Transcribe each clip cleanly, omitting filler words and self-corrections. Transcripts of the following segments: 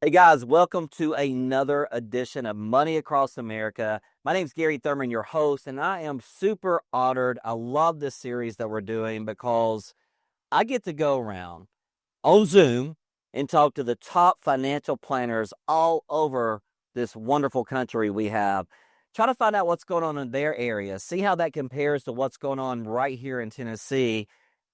Hey guys, welcome to another edition of Money Across America. My name's Garry Thurman, your host, and I am super honored. I love this series that we're doing because I get to go around on Zoom and talk to the top financial planners all over this wonderful country we have. Try to find out what's going on in their area, see how that compares to what's going on right here in Tennessee,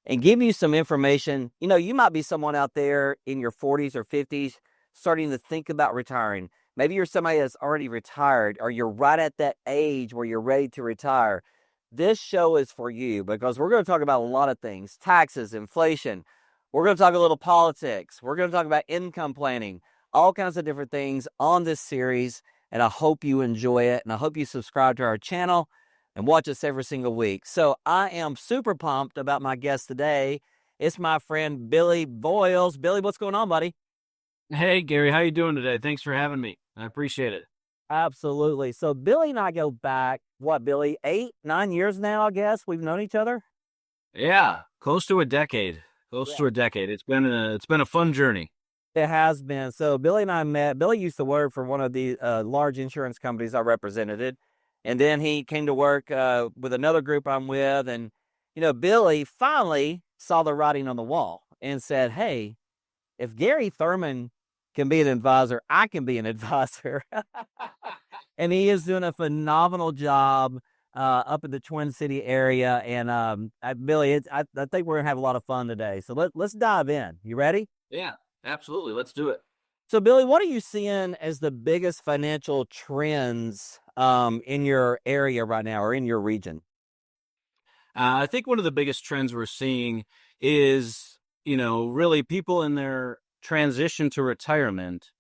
and give you some information. You might be someone out there in your 40s or 50s starting to think about retiring. Maybe you're somebody that's already retired, or you're right at that age where you're ready to retire. This show is for you because we're going to talk about a lot of things: taxes, inflation. We're going to talk a little politics. We're going to talk about income planning, all kinds of different things on this series. And I hope you enjoy it. And I hope you subscribe to our channel and watch us every single week. So I am super pumped about my guest today. It's my friend Billy Voyles. Billy, what's going on, buddy? Hey, Gary, how you doing today? Thanks for having me. I appreciate it. Absolutely. So Billy and I go back, what, Billy, 8, 9 years now, I guess we've known each other. Yeah, close to a decade. Close Yeah. to a decade. It's been a fun journey. It has been. So Billy and I met. Billy used to work for one of the large insurance companies I represented. And then he came to work with another group I'm with. And, Billy finally saw the writing on the wall and said, hey, if Garry Thurman can be an advisor, I can be an advisor. And he is doing a phenomenal job up in the Twin City area. And Billy, I think we're gonna have a lot of fun today. So let's dive in. You ready? Yeah, absolutely. Let's do it. So, Billy, what are you seeing as the biggest financial trends in your area right now, or in your region? I think one of the biggest trends we're seeing is, really people in their transition to retirement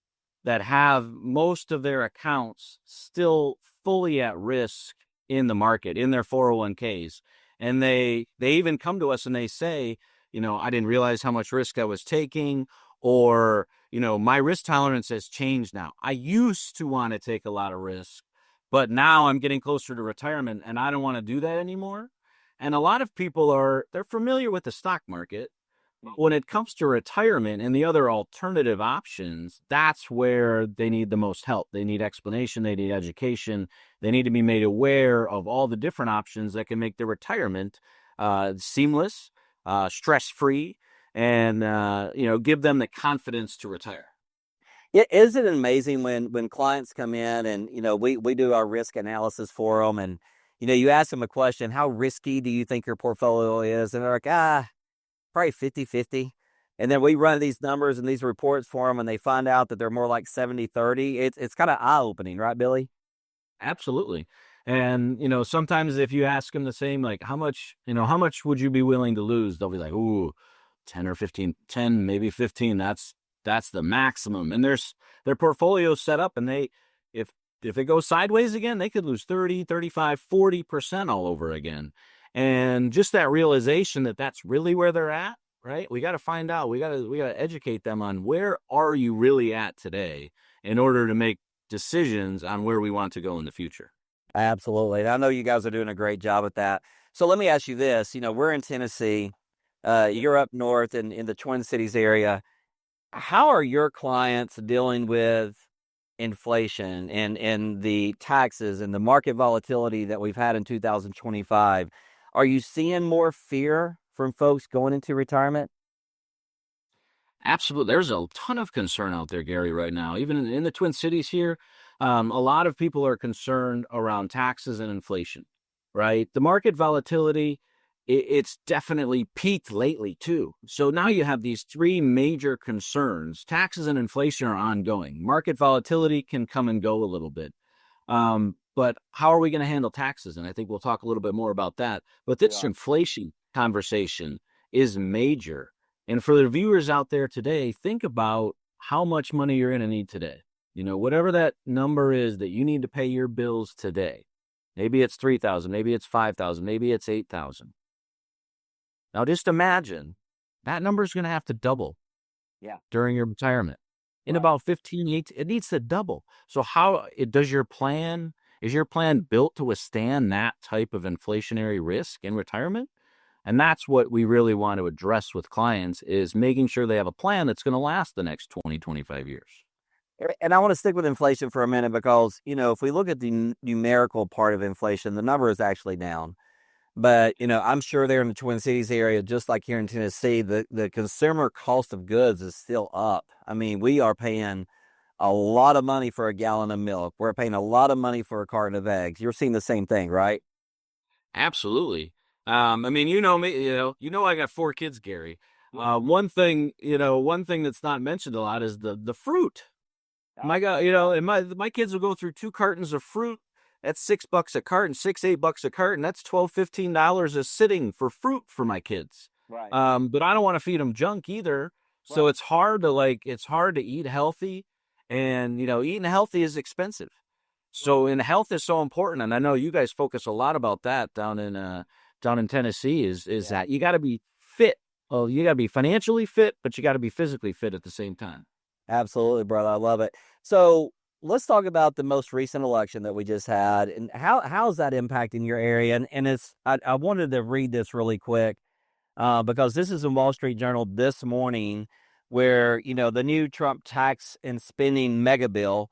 that have most of their accounts still fully at risk in the market, in their 401ks. And they even come to us and they say, I didn't realize how much risk I was taking, or, my risk tolerance has changed now. I used to want to take a lot of risk, but now I'm getting closer to retirement and I don't want to do that anymore. And a lot of people they're familiar with the stock market. When it comes to retirement and the other alternative options, that's where they need the most help. They need explanation, they need education, they need to be made aware of all the different options that can make their retirement seamless, stress-free, and give them the confidence to retire. Is it amazing when clients come in and we do our risk analysis for them, and you ask them a question: how risky do you think your portfolio is? And they're like, probably 50-50. And then we run these numbers and these reports for them, and they find out that they're more like 70-30. It's kind of eye-opening, right, Billy? Absolutely. And, sometimes if you ask them the same, like how much would you be willing to lose? They'll be like, ooh, 10 or 15, 10, maybe 15. That's the maximum. And their portfolio set up, and if if it goes sideways again, they could lose 30, 35, 40% all over again. And just that realization that that's really where they're at, right? We got to find out. We got to educate them on where are you really at today in order to make decisions on where we want to go in the future. Absolutely. And I know you guys are doing a great job at that. So let me ask you this. We're in Tennessee. You're up north in the Twin Cities area. How are your clients dealing with inflation and the taxes and the market volatility that we've had in 2025? Are you seeing more fear from folks going into retirement? Absolutely. There's a ton of concern out there, Gary, right now. Even in the Twin Cities here, a lot of people are concerned around taxes and inflation, right? The market volatility, it's definitely peaked lately, too. So now you have these three major concerns. Taxes and inflation are ongoing. Market volatility can come and go a little bit. But how are we going to handle taxes? And I think we'll talk a little bit more about that. But this Yeah. inflation conversation is major. And for the viewers out there today, think about how much money you're going to need today. Whatever that number is that you need to pay your bills today. Maybe it's 3,000, maybe it's 5,000, maybe it's 8,000. Now just imagine that number is going to have to double Yeah. during your retirement. In Right. about 15 years, it needs to double. So is your plan built to withstand that type of inflationary risk in retirement? And that's what we really want to address with clients, is making sure they have a plan that's going to last the next 20, 25 years. And I want to stick with inflation for a minute because, if we look at the numerical part of inflation, the number is actually down. But, I'm sure there in the Twin Cities area, just like here in Tennessee, the consumer cost of goods is still up. I mean, we are paying a lot of money for a gallon of milk. We're paying a lot of money for a carton of eggs. You're seeing the same thing, right? Absolutely. I mean, you know me, I got 4 kids, Gary. One thing that's not mentioned a lot is the fruit. My God, and my kids will go through 2 cartons of fruit. That's $6 a carton, $8 a carton. That's $12, $15 a sitting for fruit for my kids. Right. But I don't want to feed them junk either. So Right. it's hard to eat healthy, and eating healthy is expensive. So, and health is so important, and I know you guys focus a lot about that down in Tennessee. Is Yeah. that you got to be fit? Well, you got to be financially fit, but you got to be physically fit at the same time. Absolutely, brother. I love it. So let's talk about the most recent election that we just had, and how's that impacting your area? And I wanted to read this really quick because this is in Wall Street Journal this morning, where the new Trump tax and spending mega bill.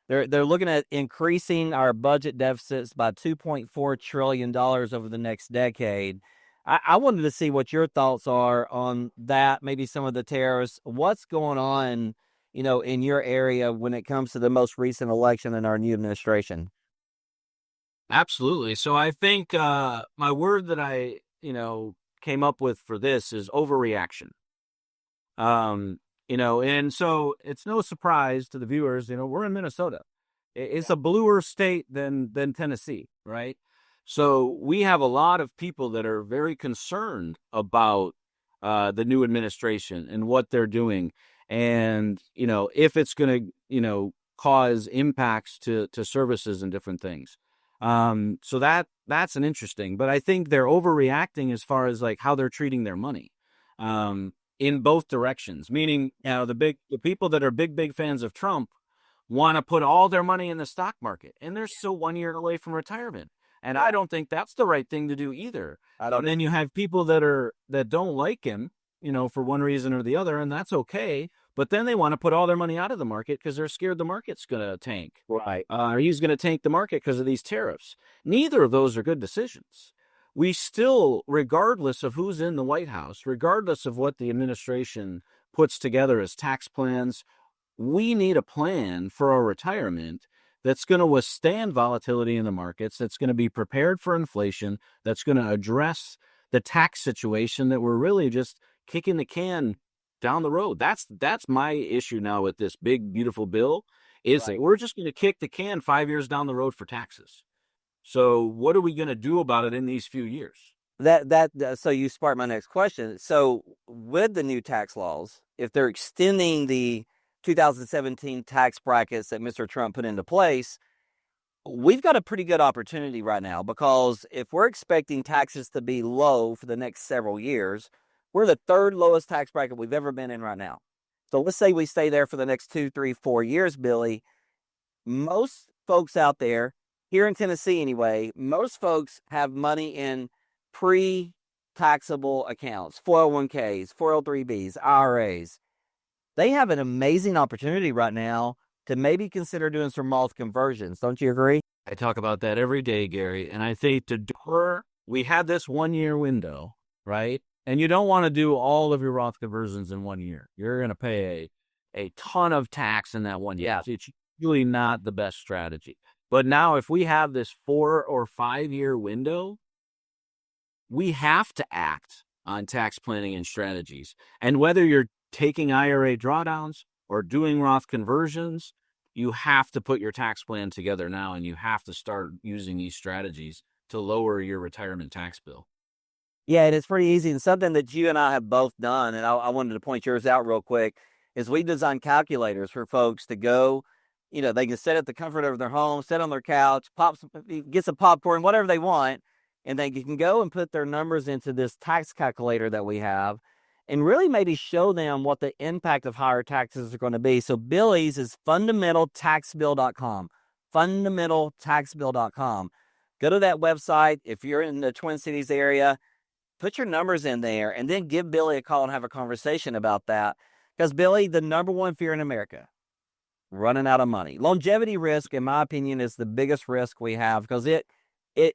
They're looking at increasing our budget deficits by $2.4 trillion over the next decade. I wanted to see what your thoughts are on that. Maybe some of the tariffs. What's going on, in your area when it comes to the most recent election in our new administration? Absolutely. So I think my word that I came up with for this is overreaction. And so it's no surprise to the viewers, we're in Minnesota. It's a bluer state than Tennessee, right? So we have a lot of people that are very concerned about the new administration and what they're doing, and if it's going to cause impacts to services and different things. So that's an interesting, but I think they're overreacting as far as like how they're treating their money. In both directions. Meaning, the people that are big fans of Trump want to put all their money in the stock market, and they're still 1 year away from retirement. And I don't think that's the right thing to do either. I And don't. then you have people that don't like him, for one reason or the other, and that's okay. But then they want to put all their money out of the market because they're scared the market's going to tank. Right. Or he's going to tank the market because of these tariffs. Neither of those are good decisions. We still, regardless of who's in the White House, regardless of what the administration puts together as tax plans, we need a plan for our retirement that's going to withstand volatility in the markets, that's going to be prepared for inflation, that's going to address the tax situation that we're really just kicking the can down the road. That's my issue now with this big, beautiful bill, is that we're just going to kick the can 5 years down the road for taxes. So what are we going to do about it in these few years? So you sparked my next question. So with the new tax laws, if they're extending the 2017 tax brackets that Mr. Trump put into place, we've got a pretty good opportunity right now, because if we're expecting taxes to be low for the next several years, we're the third lowest tax bracket we've ever been in right now. So let's say we stay there for the next 2, 3, 4 years, Billy. Most folks out there, here in Tennessee anyway, most folks have money in pre-taxable accounts, 401ks, 403bs, IRAs. They have an amazing opportunity right now to maybe consider doing some Roth conversions. Don't you agree? I talk about that every day, Gary. And I think we had this 1 year window, right? And you don't want to do all of your Roth conversions in 1 year. You're going to pay a ton of tax in that 1 year. Yeah. It's really not the best strategy. But now if we have this 4 or 5 year window, we have to act on tax planning and strategies. And whether you're taking IRA drawdowns or doing Roth conversions, you have to put your tax plan together now, and you have to start using these strategies to lower your retirement tax bill. Yeah, and it's pretty easy. And something that you and I have both done, and I wanted to point yours out real quick, is we design calculators for folks to go. They can sit at the comfort of their home, sit on their couch, get some popcorn, whatever they want, and they can go and put their numbers into this tax calculator that we have, and really maybe show them what the impact of higher taxes are going to be. So Billy's is fundamentaltaxbill.com, fundamentaltaxbill.com. Go to that website. If you're in the Twin Cities area, put your numbers in there, and then give Billy a call and have a conversation about that. Because, Billy, the number one fear in America running out of money. Longevity risk, in my opinion, is the biggest risk we have because it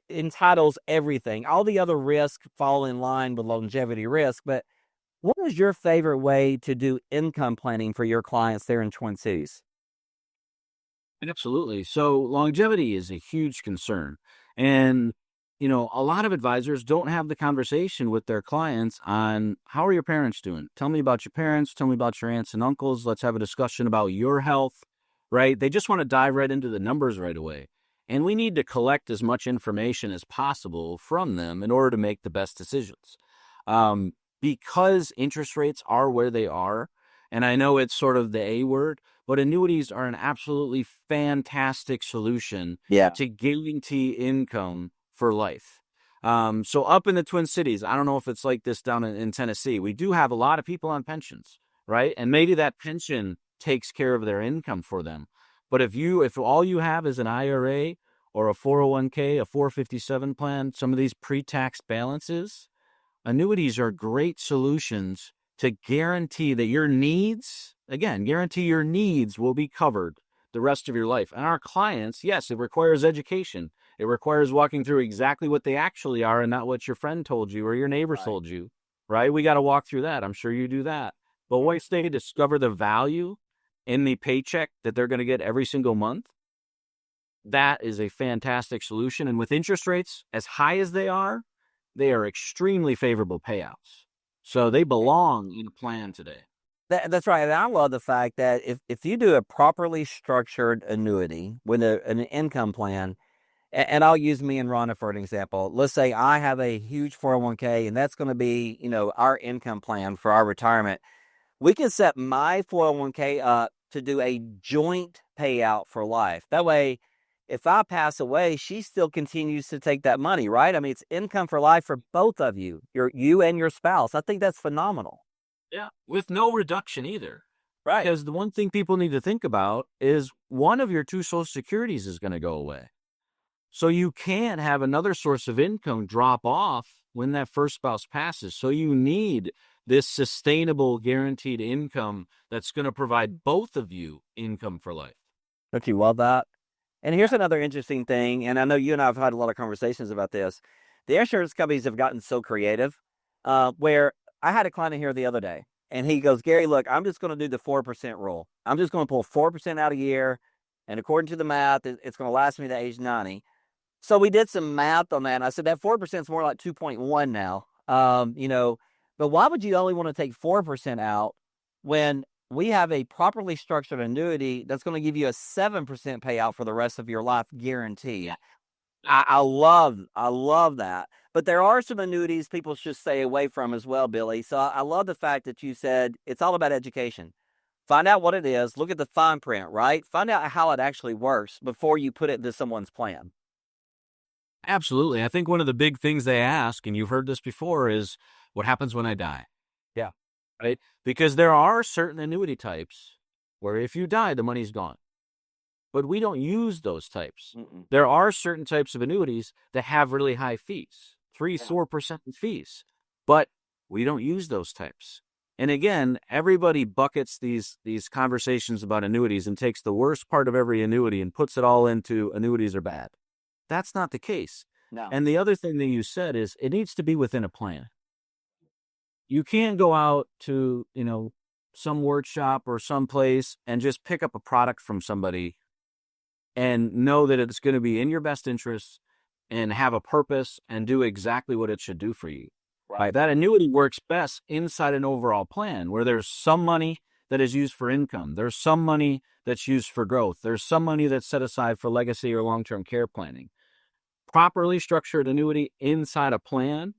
entitles everything. All the other risks fall in line with longevity risk. But what is your favorite way to do income planning for your clients there in Twin Cities? Absolutely. So longevity is a huge concern. And, a lot of advisors don't have the conversation with their clients on how are your parents doing? Tell me about your parents. Tell me about your aunts and uncles. Let's have a discussion about your health, right? They just want to dive right into the numbers right away. And we need to collect as much information as possible from them in order to make the best decisions. Because interest rates are where they are, and I know it's sort of the A word, but annuities are an absolutely fantastic solution Yeah. to guarantee income for life. So up in the Twin Cities, I don't know if it's like this down in Tennessee. We do have a lot of people on pensions, right? And maybe that pension takes care of their income for them. But if all you have is an IRA or a 401k, a 457 plan, some of these pre-tax balances, annuities are great solutions to guarantee that guarantee your needs will be covered the rest of your life. And our clients, yes, it requires education. It requires walking through exactly what they actually are and not what your friend told you or your neighbor Right. told you, right? We got to walk through that. I'm sure you do that. But once they discover the value in the paycheck that they're going to get every single month, that is a fantastic solution. And with interest rates as high as they are extremely favorable payouts. So they belong in a plan today. That's right. And I love the fact that if you do a properly structured annuity with an income plan, and I'll use me and Rhonda for an example. Let's say I have a huge 401k, and that's going to be, our income plan for our retirement. We can set my 401k up to do a joint payout for life. That way, if I pass away, she still continues to take that money, right? I mean, it's income for life for both of you, you and your spouse. I think that's phenomenal. Yeah. With no reduction either. Right. Because the one thing people need to think about is one of your two Social Securities is going to go away. So you can't have another source of income drop off when that first spouse passes. So you need this sustainable guaranteed income that's going to provide both of you income for life. Don't you love that? And here's another interesting thing, and I know you and I have had a lot of conversations about this. The insurance companies have gotten so creative, where I had a client in here the other day, and he goes, Gary, look, I'm just going to do the 4% rule. I'm just going to pull 4% out a year, and according to the math, it's going to last me to age 90. So we did some math on that, and I said that 4% is more like 2.1 now. But why would you only want to take 4% out when we have a properly structured annuity that's going to give you a 7% payout for the rest of your life guarantee? Yeah. I love that. But there are some annuities people should stay away from as well, Billy. So I love the fact that you said it's all about education. Find out what it is, look at the fine print, right? Find out how it actually works before you put it into someone's plan. Absolutely. I think one of the big things they ask, and you've heard this before, is what happens when I die? Yeah. Right? Because there are certain annuity types where if you die, the money's gone. But we don't use those types. Mm-mm. There are certain types of annuities that have really high fees, 3, Yeah. 4% in fees, but we don't use those types. And again, everybody buckets these conversations about annuities and takes the worst part of every annuity and puts it all into annuities are bad. That's not the case. No. And the other thing that you said is it needs to be within a plan. You can't go out to, some workshop or someplace and just pick up a product from somebody and know that it's going to be in your best interest and have a purpose and do exactly what it should do for you. Right. That annuity works best inside an overall plan where there's some money that is used for income. There's some money that's used for growth. There's some money that's set aside for legacy or long-term care planning. Properly structured annuity inside a plan,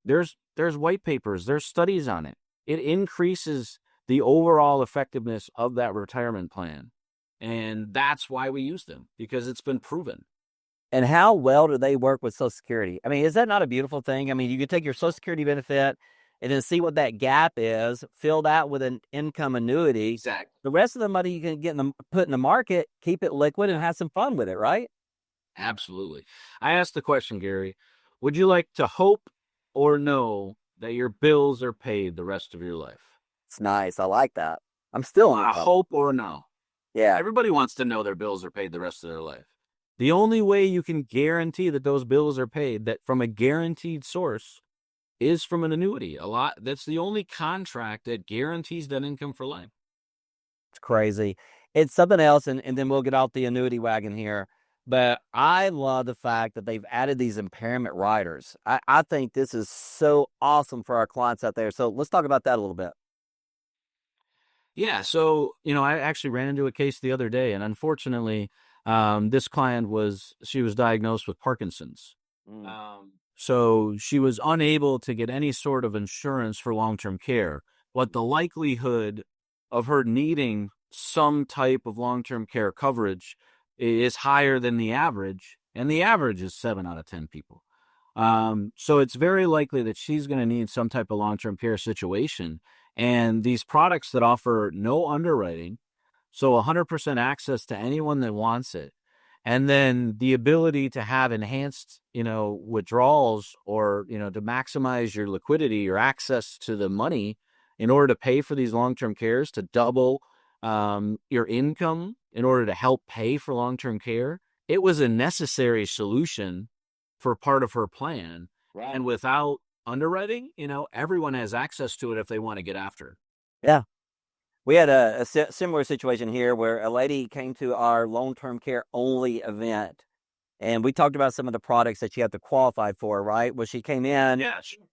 there's white papers, there's studies on it. It increases the overall effectiveness of that retirement plan. And that's why we use them, because it's been proven. And how well do they work with Social Security? I mean, is that not a beautiful thing? I mean, you could take your Social Security benefit and then see what that gap is, fill that with an income annuity. Exactly. The rest of the money you can put in the market, keep it liquid, and have some fun with it, right? Absolutely. I asked the question, Gary, would you like to hope or know that your bills are paid the rest of your life? It's nice. I like that. I'm still on A hope or no? Yeah. Everybody wants to know their bills are paid the rest of their life. The only way you can guarantee that those bills are paid, that from a guaranteed source, is from an annuity. That's the only contract that guarantees that income for life. It's crazy. It's something else, and then we'll get off the annuity wagon here. But I love the fact that they've added these impairment riders. I think this is so awesome for our clients out there. So let's talk about that a little bit. Yeah, so I actually ran into a case the other day, and unfortunately, this client was diagnosed with Parkinson's. Mm. So she was unable to get any sort of insurance for long-term care. But the likelihood of her needing some type of long-term care coverage is higher than the average, and the average is 7 out of 10 people. So it's very likely that she's going to need some type of long-term care situation. And these products that offer no underwriting, so 100% access to anyone that wants it, and then the ability to have enhanced, withdrawals, or, to maximize your liquidity, your access to the money in order to pay for these long-term cares, to double your income in order to help pay for long-term care. It was a necessary solution for part of her plan. Right. And without underwriting, everyone has access to it if they want to get after. Yeah. We had a similar situation here where a lady came to our long-term care only event, and we talked about some of the products that you have to qualify for, right? Well, she came in, Yeah, sure.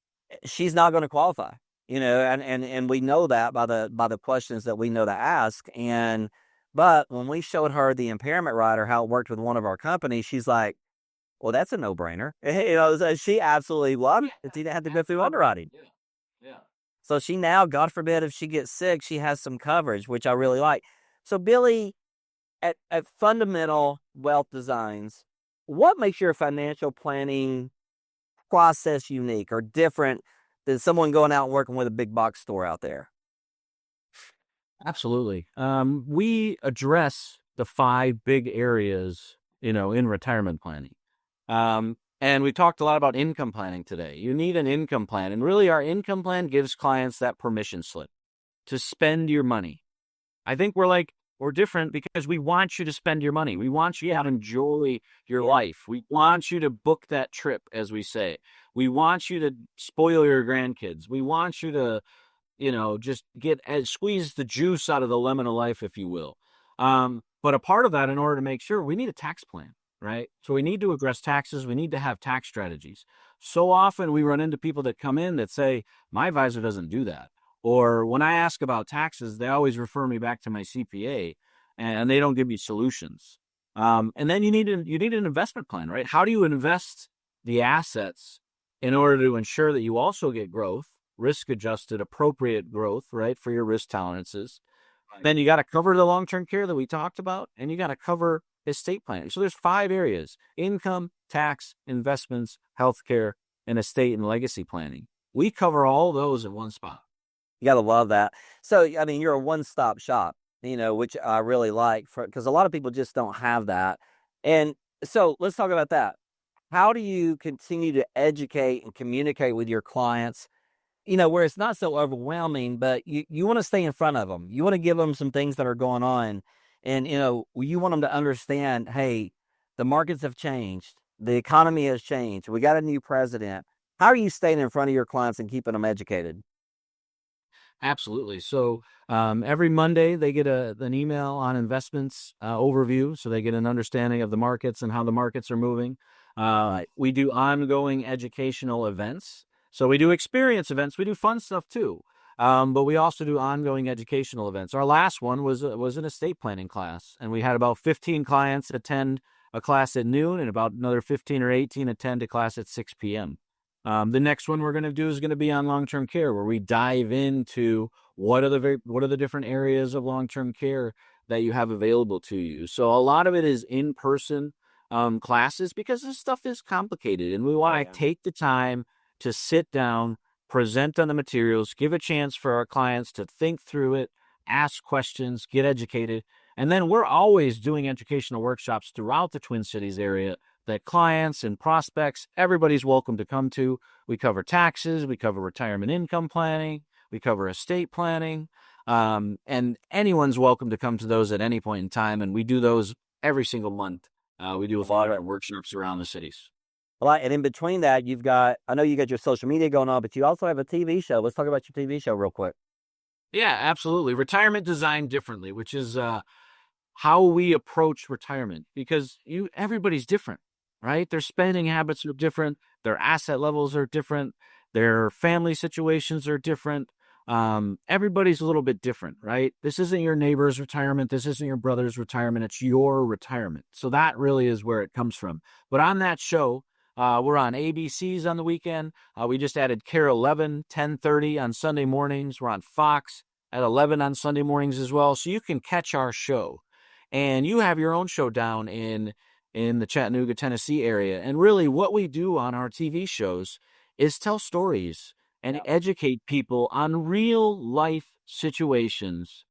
She's not going to qualify, and we know that by the questions that we know to ask. But when we showed her the impairment rider, how it worked with one of our companies, she's like, well, that's a no-brainer. So she absolutely loved it. She didn't have to go through underwriting. Yeah. Yeah. So she now, God forbid, if she gets sick, she has some coverage, which I really like. So Billy, at Fundamental Wealth Designs, what makes your financial planning process unique or different than someone going out and working with a big box store out there? Absolutely. We address the 5 big areas, in retirement planning. And we talked a lot about income planning today. You need an income plan. And really, our income plan gives clients that permission slip to spend your money. I think we're different because we want you to spend your money. We want you to enjoy your life. We want you to book that trip, as we say. We want you to spoil your grandkids. We want you to, just squeeze the juice out of the lemon of life, if you will. But a part of that, in order to make sure, we need a tax plan, right? So we need to address taxes. We need to have tax strategies. So often we run into people that come in that say, my advisor doesn't do that. Or when I ask about taxes, they always refer me back to my CPA, and they don't give me solutions. And then you need an investment plan, right? How do you invest the assets in order to ensure that you also get growth, risk-adjusted, appropriate growth, right, for your risk tolerances? Right. Then you got to cover the long-term care that we talked about, and you got to cover estate planning. So there's 5 areas: income, tax, investments, healthcare, and estate and legacy planning. We cover all those in one spot. You got to love that. So, I mean, you're a one-stop shop, which I really like, because a lot of people just don't have that. And so let's talk about that. How do you continue to educate and communicate with your clients, where it's not so overwhelming, but you want to stay in front of them. You want to give them some things that are going on. And, you want them to understand, hey, the markets have changed. The economy has changed. We got a new president. How are you staying in front of your clients and keeping them educated? Absolutely. So every Monday they get an email on investments overview, so they get an understanding of the markets and how the markets are moving. We do ongoing educational events. So we do experience events. We do fun stuff too. But we also do ongoing educational events. Our last one was an estate planning class, and we had about 15 clients attend a class at noon, and about another 15 or 18 attend a class at 6 p.m. The next one we're going to do is going to be on long-term care, where we dive into what are the different areas of long-term care that you have available to you. So a lot of it is in-person classes, because this stuff is complicated, and we want to take the time to sit down, present on the materials, give a chance for our clients to think through it, ask questions, get educated. And then we're always doing educational workshops throughout the Twin Cities area that clients and prospects, everybody's welcome to come to. We cover taxes, we cover retirement income planning, we cover estate planning. And anyone's welcome to come to those at any point in time. And we do those every single month. We do a lot of workshops around the cities. Well, and in between that, I know you got your social media going on, but you also have a TV show. Let's talk about your TV show real quick. Yeah, absolutely. Retirement designed differently, which is how we approach retirement, because everybody's different, right? Their spending habits are different, their asset levels are different, their family situations are different. Everybody's a little bit different, right? This isn't your neighbor's retirement, this isn't your brother's retirement, it's your retirement. So that really is where it comes from. But on that show, we're on ABCs on the weekend. We just added Care 11, 10:30 on Sunday mornings. We're on Fox at 11 on Sunday mornings as well. So you can catch our show. And you have your own show down in the Chattanooga, Tennessee area. And really what we do on our TV shows is tell stories and educate people on real life situations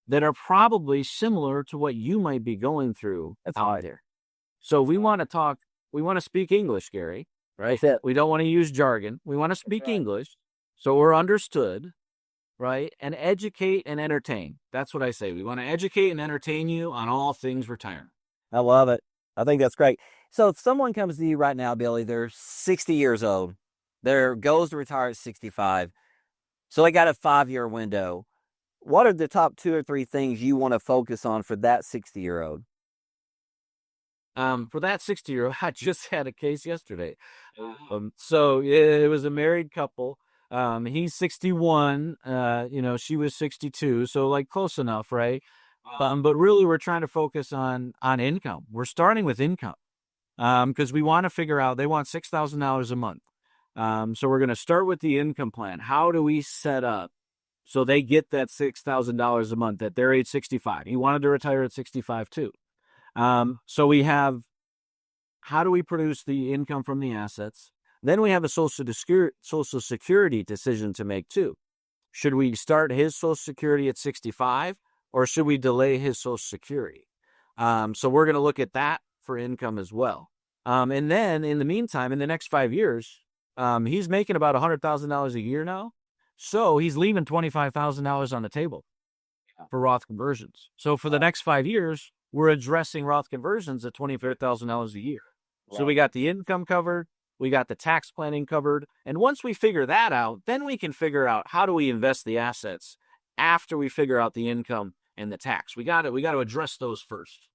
that are probably similar to what you might be going through out there. So we want to speak English, Gary, right? We don't want to use jargon. We want to speak English so we're understood. Right? And educate and entertain. That's what I say. We want to educate and entertain you on all things retirement. I love it. I think that's great. So if someone comes to you right now, Billy, they're 60 years old, their goal is to retire at 65. So they got a 5-year window. What are the top 2 or 3 things you want to focus on for that 60-year-old? For that 60-year-old, I just had a case yesterday. So it was a married couple. He's 61, she was 62, so like close enough, right? But really we're trying to focus on income. We're starting with income, because we want to figure out, they want $6,000 a month. So we're going to start with the income plan. How do we set up so they get that $6,000 a month at their age 65? He wanted to retire at 65 too. So we have, how do we produce the income from the assets? Then we have a Social Security decision to make too. Should we start his Social Security at 65, or should we delay his Social Security? So we're going to look at that for income as well. And then in the meantime, in the next 5 years, he's making about $100,000 a year now. So he's leaving $25,000 on the table for Roth conversions. So for the next 5 years, we're addressing Roth conversions at $25,000 a year. So we got the income covered. We got the tax planning covered. And once we figure that out, then we can figure out how do we invest the assets after we figure out the income and the tax. We got to address those first.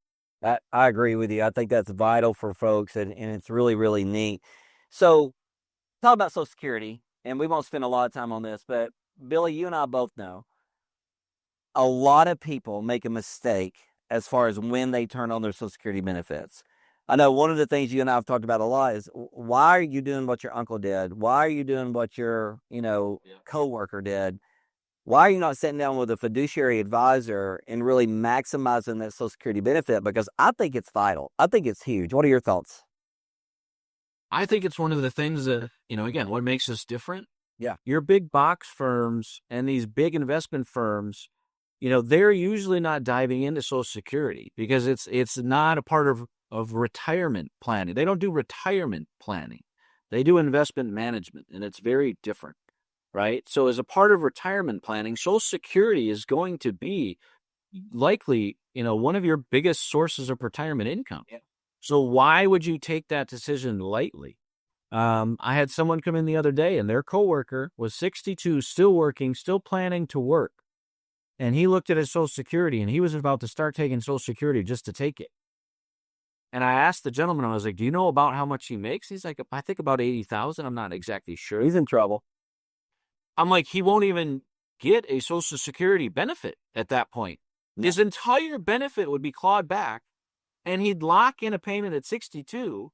I agree with you. I think that's vital for folks, and it's really, really neat. So talk about Social Security, and we won't spend a lot of time on this, but Billy, you and I both know a lot of people make a mistake as far as when they turn on their Social Security benefits. I know one of the things you and I have talked about a lot is, why are you doing what your uncle did? Why are you doing what your, coworker did? Why are you not sitting down with a fiduciary advisor and really maximizing that Social Security benefit? Because I think it's vital. I think it's huge. What are your thoughts? I think it's one of the things that, again, what makes us different. Yeah. Your big box firms and these big investment firms, they're usually not diving into Social Security because it's not a part of retirement planning. They don't do retirement planning. They do investment management, and it's very different, right? So as a part of retirement planning, Social Security is going to be likely, one of your biggest sources of retirement income. Yeah. So why would you take that decision lightly? I had someone come in the other day, and their coworker was 62, still working, still planning to work. And he looked at his Social Security, and he was about to start taking Social Security just to take it. And I asked the gentleman, I was like, do you know about how much he makes? He's like, I think about 80,000. I'm not exactly sure. He's in trouble. I'm like, he won't even get a Social Security benefit at that point. No. His entire benefit would be clawed back, and he'd lock in a payment at 62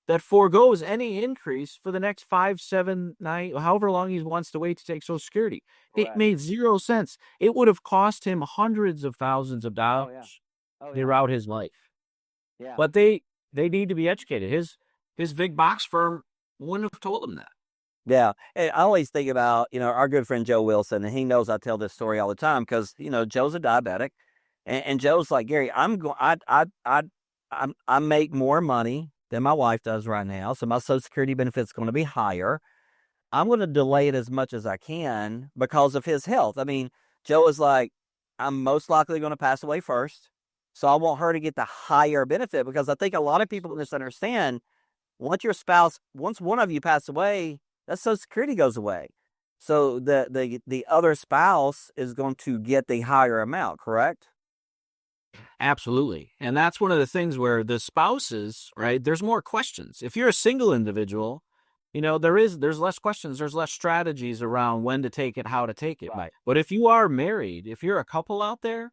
that forgoes any increase for the next 5, 7, 9, however long he wants to wait to take Social Security. Right. It made 0 sense. It would have cost him hundreds of thousands of dollars throughout his life. Yeah. But they need to be educated. His big box firm wouldn't have told him that. Yeah. And I always think about, our good friend Joe Wilson, and he knows I tell this story all the time because, Joe's a diabetic, and Joe's like, Gary, I make more money than my wife does right now, so my Social Security benefit's going to be higher. I'm going to delay it as much as I can because of his health. I mean, Joe was like, I'm most likely going to pass away first. So I want her to get the higher benefit because I think a lot of people misunderstand once one of you pass away, that Social Security goes away. So the other spouse is going to get the higher amount, correct? Absolutely. And that's one of the things where the spouses, right, there's more questions. If you're a single individual, there's less questions, there's less strategies around when to take it, how to take it. Right. But if you are married, if you're a couple out there,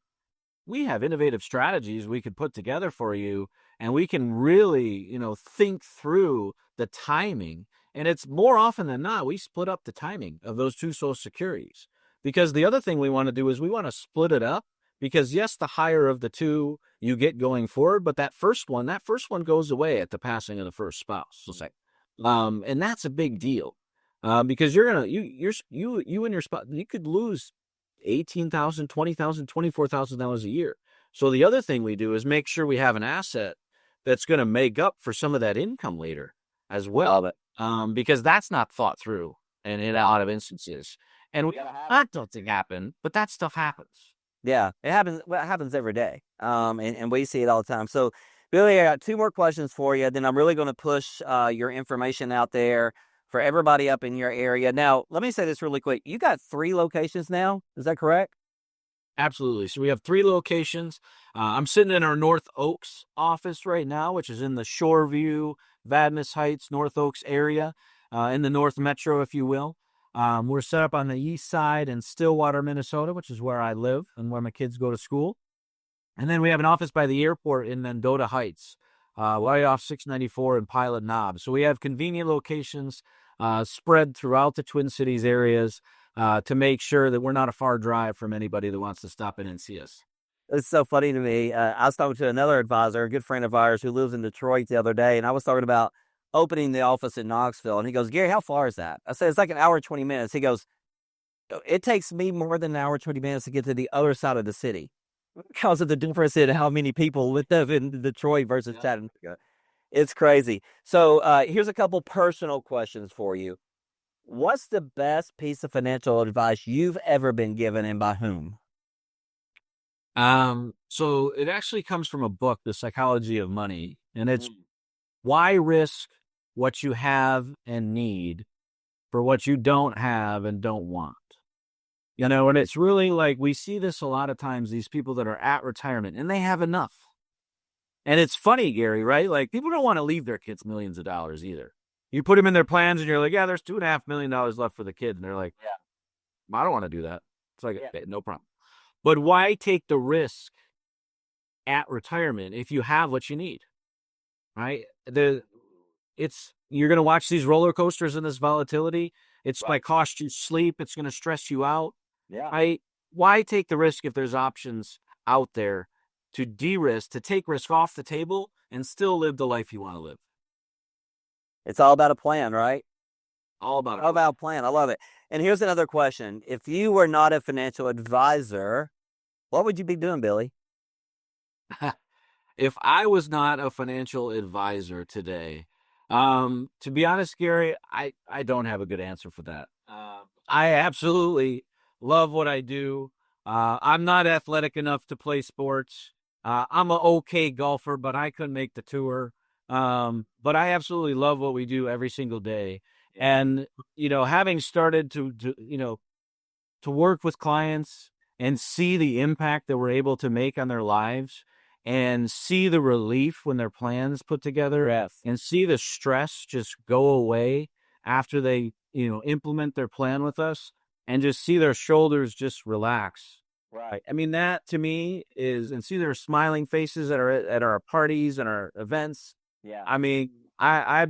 we have innovative strategies we could put together for you, and we can really, think through the timing. And it's more often than not, we split up the timing of those two Social Securities. Because the other thing we want to do is we want to split it up because yes, the higher of the two you get going forward, but that first one goes away at the passing of the first spouse. So say, and that's a big deal. Because you and your spouse, you could lose $18,000, $20,000, $24,000 a year. So the other thing we do is make sure we have an asset that's going to make up for some of that income later as well. Because that's not thought through in a lot of instances. And we don't think happen, but that stuff happens. Yeah, it happens. Well, it happens every day. And we see it all the time. So, Billy, I got two more questions for you. Then I'm really going to push your information out there for everybody up in your area. Now, let me say this really quick. You got 3 locations now. Is that correct? Absolutely. So we have 3 locations. I'm sitting in our North Oaks office right now, which is in the Shoreview, Vadnais Heights, North Oaks area, in the North Metro, if you will. We're set up on the east side in Stillwater, Minnesota, which is where I live and where my kids go to school. And then we have an office by the airport in Mendota Heights, right off 694 and Pilot Knob. So we have convenient locations spread throughout the Twin Cities areas to make sure that we're not a far drive from anybody that wants to stop in and see us. It's so funny to me. I was talking to another advisor, a good friend of ours who lives in Detroit the other day, and I was talking about opening the office in Knoxville. And he goes, Gary, how far is that? I said, it's like an hour, 20 minutes. He goes, it takes me more than an hour, 20 minutes to get to the other side of the city because of the difference in how many people live in Detroit versus Chattanooga. It's crazy. So here's a couple personal questions for you. What's the best piece of financial advice you've ever been given, and by whom? So it actually comes from a book, The Psychology of Money, and it's why risk what you have and need for what you don't have and don't want. And it's really like we see this a lot of times, these people that are at retirement and they have enough. And it's funny, Gary, right? Like people don't want to leave their kids millions of dollars either. You put them in their plans and you're like, yeah, there's $2.5 million left for the kid. And they're like, yeah, I don't want to do that. It's like, no problem. But why take the risk at retirement if you have what you need, right? You're going to watch these roller coasters and this volatility. It's going to cost you sleep. It's going to stress you out. Yeah. Right? Why take the risk if there's options out there to de-risk, to take risk off the table and still live the life you want to live? It's all about a plan, right? All about a plan. I love it. And here's another question. If you were not a financial advisor, what would you be doing, Billy? If I was not a financial advisor today, to be honest, Gary, I don't have a good answer for that. I absolutely love what I do. I'm not athletic enough to play sports. I'm an okay golfer, but I couldn't make the tour. But I absolutely love what we do every single day. And, having started to work with clients and see the impact that we're able to make on their lives and see the relief when their plans put together and see the stress just go away after they, implement their plan with us and just see their shoulders just relax. Right. I mean, that to me and see their smiling faces at our parties and our events. Yeah. I mean, I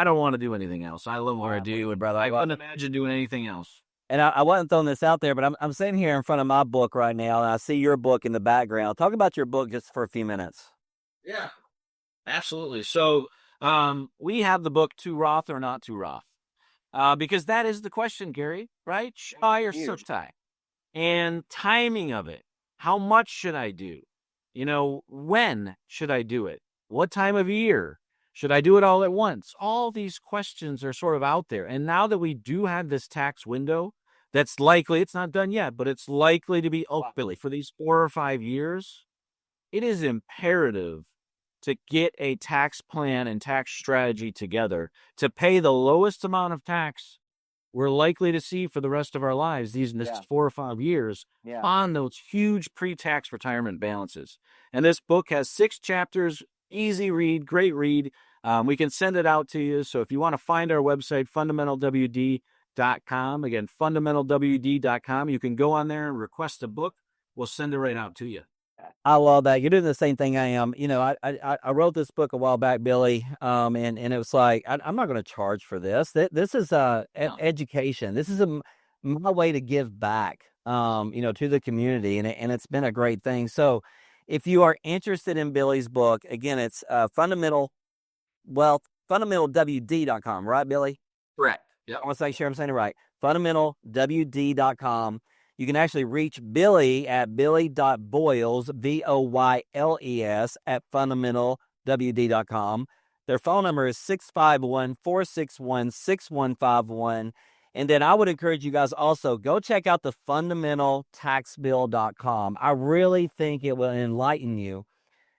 don't want to do anything else. I love what I do, brother. I couldn't imagine doing anything else. And I wasn't throwing this out there, but I'm sitting here in front of my book right now, and I see your book in the background. Talk about your book just for a few minutes. Yeah, absolutely. So we have the book Too Roth or Not Too Roth, because that is the question, Gary, right? Shy or Shy? And timing of it. How much should I do? When should I do it? What time of year? Should I do it all at once? All these questions are sort of out there. And now that we do have this tax window that's likely, it's not done yet, but it's likely to be Wow. Billy, for these 4 or 5 years, it is imperative to get a tax plan and tax strategy together to pay the lowest amount of tax we're likely to see for the rest of our lives these Yeah. next 4 or 5 years Yeah. on those huge pre-tax retirement balances. And this book has 6 chapters, easy read, great read. We can send it out to you. So if you want to find our website, fundamentalwd.com, again, fundamentalwd.com, you can go on there and request a book. We'll send it right out to you. I love that. You're doing the same thing I am. You know, I wrote this book a while back, Billy, and it was like I'm not going to charge for this. This is No. education. This is my way to give back, you know, to the community, and it's been a great thing. So, if you are interested in Billy's book, again, it's fundamental wealth fundamentalwd.com, right, Billy? Correct. Yep. I want to make sure I'm saying it right. Fundamentalwd.com. You can actually reach Billy at billy.voyles, Voyles, at fundamentalwd.com. Their phone number is 651-461-6151. And then I would encourage you guys also go check out the fundamentaltaxbill.com. I really think it will enlighten you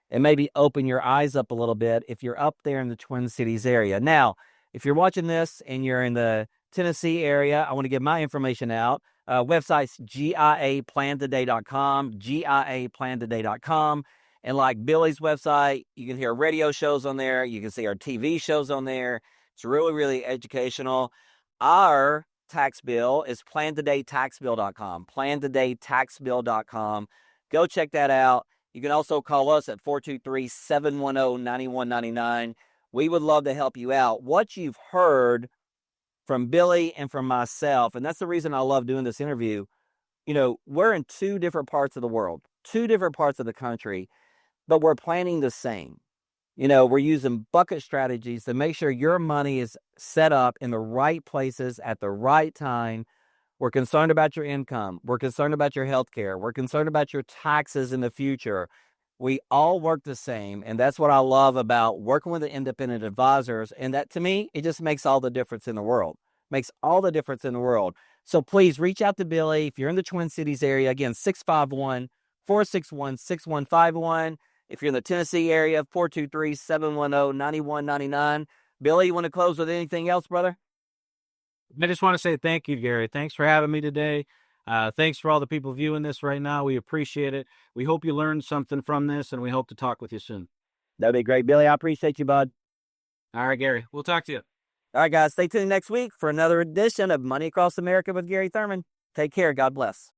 and maybe open your eyes up a little bit if you're up there in the Twin Cities area. Now, if you're watching this and you're in the Tennessee area, I want to get my information out. Website's giaplantoday.com, giaplantoday.com. And like Billy's website, you can hear radio shows on there. You can see our TV shows on there. It's really, really educational. Our tax bill is plantodaytaxbill.com, plantodaytaxbill.com. Go check that out. You can also call us at 423-710-9199. We would love to help you out. What you've heard from Billy and from myself, and that's the reason I love doing this interview, you know, we're in two different parts of the world, two different parts of the country, but we're planning the same. You know, we're using bucket strategies to make sure your money is set up in the right places at the right time. We're concerned about your income. We're concerned about your health care. We're concerned about your taxes in the future. We all work the same. And that's what I love about working with the independent advisors. And that, to me, it just makes all the difference in the world. Makes all the difference in the world. So please reach out to Billy. If you're in the Twin Cities area, again, 651-461-6151. If you're in the Tennessee area, 423-710-9199. Billy, you want to close with anything else, brother? I just want to say thank you, Gary. Thanks for having me today. Thanks for all the people viewing this right now. We appreciate it. We hope you learned something from this, and we hope to talk with you soon. That'd be great. Billy, I appreciate you, bud. All right, Gary. We'll talk to you. All right, guys, stay tuned next week for another edition of Money Across America with Garry Thurman. Take care. God bless.